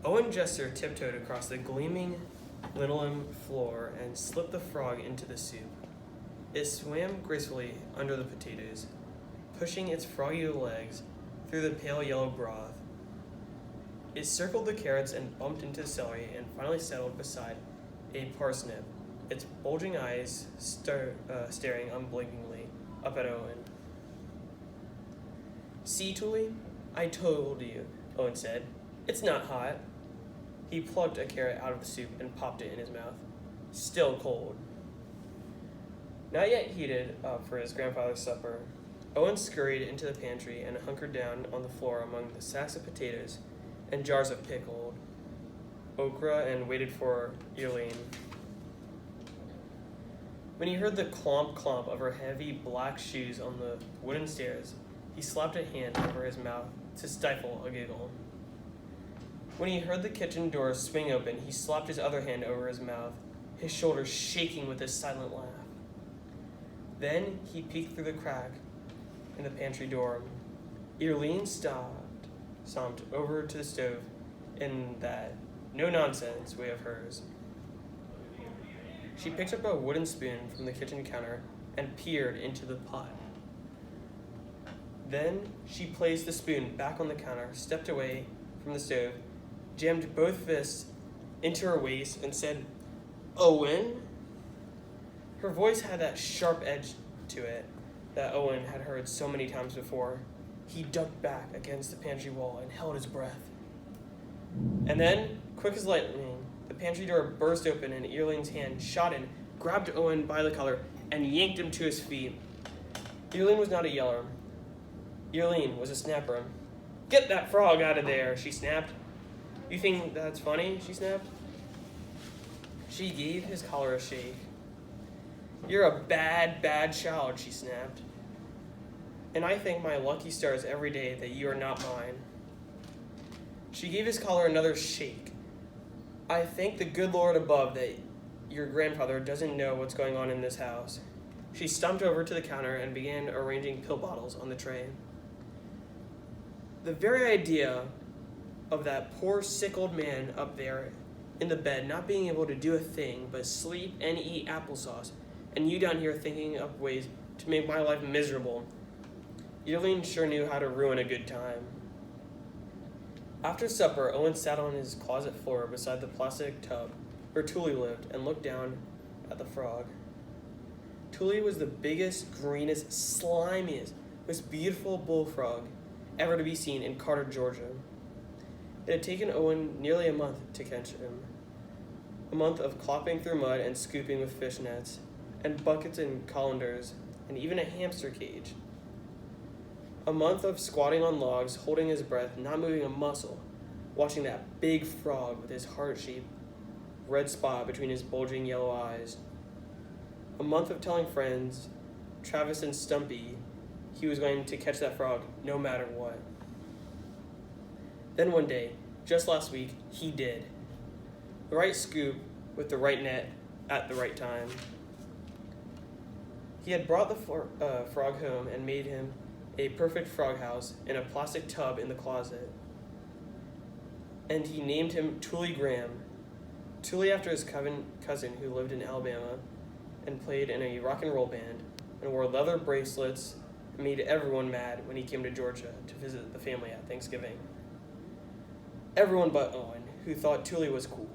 Owen and Jester tiptoed across the gleaming linoleum floor and slipped the frog into the soup. It swam gracefully under the potatoes, pushing its froggy legs through the pale yellow broth. It circled the carrots and bumped into the celery and finally settled beside a parsnip, its bulging eyes staring unblinkingly up at Owen. "See, Tully? I told you," Owen said. "It's not hot." He plucked a carrot out of the soup and popped it in his mouth. Still cold. Not yet heated up for his grandfather's supper, Owen scurried into the pantry and hunkered down on the floor among the sacks of potatoes and jars of pickled okra and waited for Eileen. When he heard the clomp clomp of her heavy black shoes on the wooden stairs, he slapped a hand over his mouth to stifle a giggle. When he heard the kitchen door swing open, he slapped his other hand over his mouth, his shoulders shaking with a silent laugh. Then he peeked through the crack in the pantry door. Eileen stomped over to the stove in that no-nonsense way of hers. She picked up a wooden spoon from the kitchen counter and peered into the pot. Then she placed the spoon back on the counter, stepped away from the stove, jammed both fists into her waist, and said, "Owen?" Her voice had that sharp edge to it that Owen had heard so many times before. He ducked back against the pantry wall and held his breath. And then, quick as lightning, the pantry door burst open and Earlene's hand shot in, grabbed Owen by the collar, and yanked him to his feet. Eileen was not a yeller. Eileen was a snapper. "Get that frog out of there," she snapped. "You think that's funny?" she snapped. She gave his collar a shake. "You're a bad, bad child," she snapped. "And I thank my lucky stars every day that you are not mine." She gave his collar another shake. "I thank the good Lord above that your grandfather doesn't know what's going on in this house." She stumped over to the counter and began arranging pill bottles on the tray. The very idea of that poor sick old man up there in the bed not being able to do a thing but sleep and eat applesauce, and you down here thinking up ways to make my life miserable. Eileen sure knew how to ruin a good time. After supper, Owen sat on his closet floor beside the plastic tub where Tully lived and looked down at the frog. Tully was the biggest, greenest, slimiest, most beautiful bullfrog ever to be seen in Carter, Georgia. It had taken Owen nearly a month to catch him. A month of clopping through mud and scooping with fish nets, and buckets and colanders, and even a hamster cage. A month of squatting on logs, holding his breath, not moving a muscle, watching that big frog with his heart-shaped red spot between his bulging yellow eyes. A month of telling friends, Travis and Stumpy, he was going to catch that frog no matter what. Then one day, just last week, he did. The right scoop with the right net at the right time. He had brought the frog home and made him a perfect frog house in a plastic tub in the closet. And he named him Tully Graham. Tully after his cousin who lived in Alabama and played in a rock and roll band and wore leather bracelets and made everyone mad when he came to Georgia to visit the family at Thanksgiving. Everyone but Owen, who thought Tully was cool.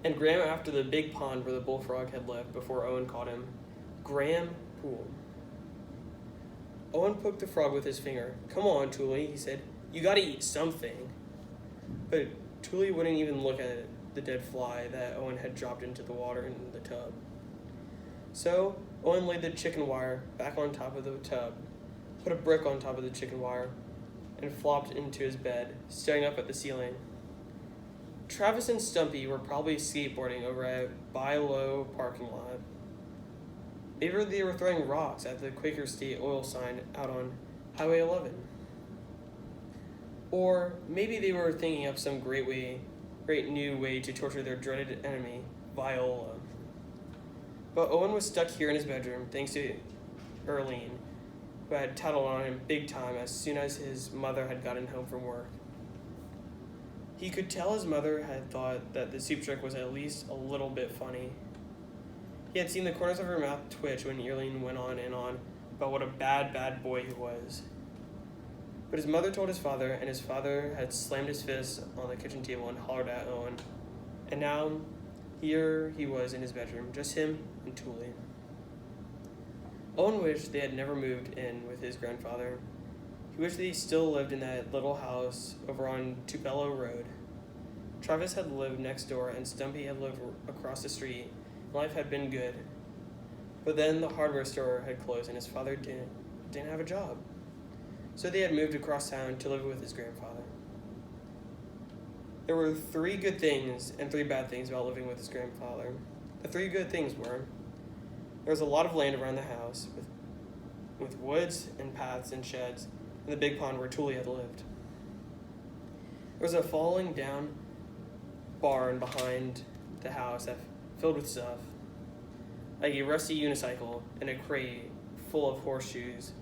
And Graham after the big pond where the bullfrog had lived before Owen caught him. Graham Pool. Owen poked the frog with his finger. "Come on, Tully," he said. "You gotta eat something." But Tully wouldn't even look at the dead fly that Owen had dropped into the water in the tub. So Owen laid the chicken wire back on top of the tub, put a brick on top of the chicken wire, and flopped into his bed, staring up at the ceiling. Travis and Stumpy were probably skateboarding over at Buy Low parking lot. Maybe they were throwing rocks at the Quaker State oil sign out on Highway 11. Or maybe they were thinking up some great new way to torture their dreaded enemy, Viola. But Owen was stuck here in his bedroom thanks to Eileen, who had tattled on him big time as soon as his mother had gotten home from work. He could tell his mother had thought that the soup trick was at least a little bit funny. He had seen the corners of her mouth twitch when Earlene went on and on about what a bad, bad boy he was. But his mother told his father, and his father had slammed his fist on the kitchen table and hollered at Owen. And now, here he was in his bedroom, just him and Thule. Owen wished they had never moved in with his grandfather. He wished that he still lived in that little house over on Tupelo Road. Travis had lived next door, and Stumpy had lived across the street. Life had been good. But then the hardware store had closed, and his father didn't have a job. So they had moved across town to live with his grandfather. There were 3 good things and 3 bad things about living with his grandfather. The 3 good things were, there was a lot of land around the house with woods and paths and sheds and the big pond where Thule had lived. There was a falling down barn behind the house that filled with stuff, like a rusty unicycle and a crate full of horseshoes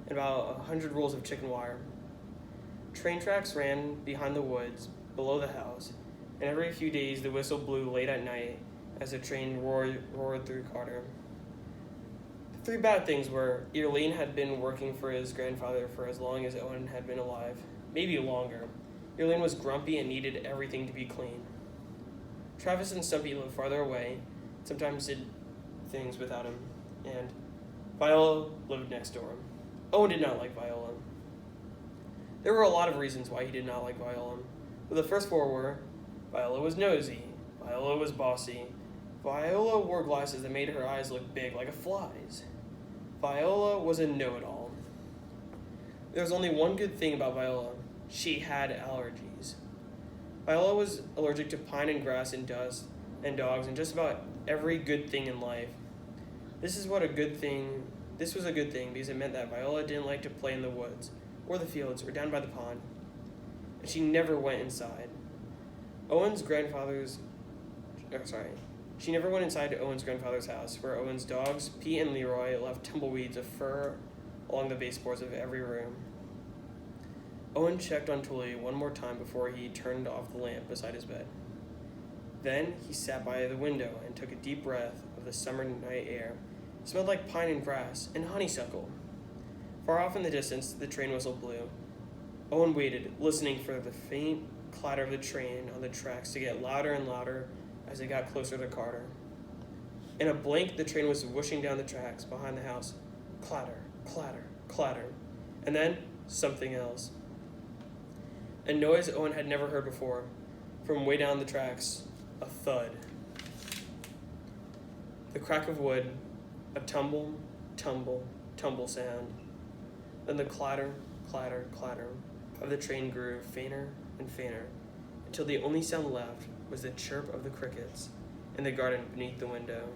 and about 100 rolls of chicken wire. Train tracks ran behind the woods below the house, and every few days the whistle blew late at night as the train roared through Carter. The 3 bad things were Earlene had been working for his grandfather for as long as Owen had been alive, maybe longer. Earlene was grumpy and needed everything to be clean. Travis and Stumpy lived farther away, sometimes did things without him, and Viola lived next door. Owen did not like Viola. There were a lot of reasons why he did not like Viola, but the first 4 were, Viola was nosy, Viola was bossy, Viola wore glasses that made her eyes look big like a fly's, Viola was a know-it-all. There was only one good thing about Viola. She had allergies. Viola was allergic to pine and grass and dust and dogs and just about every good thing in life. This was a good thing because it meant that Viola didn't like to play in the woods or the fields or down by the pond, and she never went inside. She never went inside Owen's grandfather's house, where Owen's dogs, Pete and Leroy, left tumbleweeds of fur along the baseboards of every room. Owen checked on Thule one more time before he turned off the lamp beside his bed. Then he sat by the window and took a deep breath of the summer night air. It smelled like pine and grass and honeysuckle. Far off in the distance, the train whistle blew. Owen waited, listening for the faint clatter of the train on the tracks to get louder and louder as it got closer to Carter. In a blink, the train was whooshing down the tracks behind the house. Clatter, clatter, clatter. And then, something else. A noise Owen had never heard before. From way down the tracks, a thud. The crack of wood, a tumble, tumble, tumble sound. Then the clatter, clatter, clatter of the train grew fainter and fainter, until the only sound left was the chirp of the crickets in the garden beneath the window.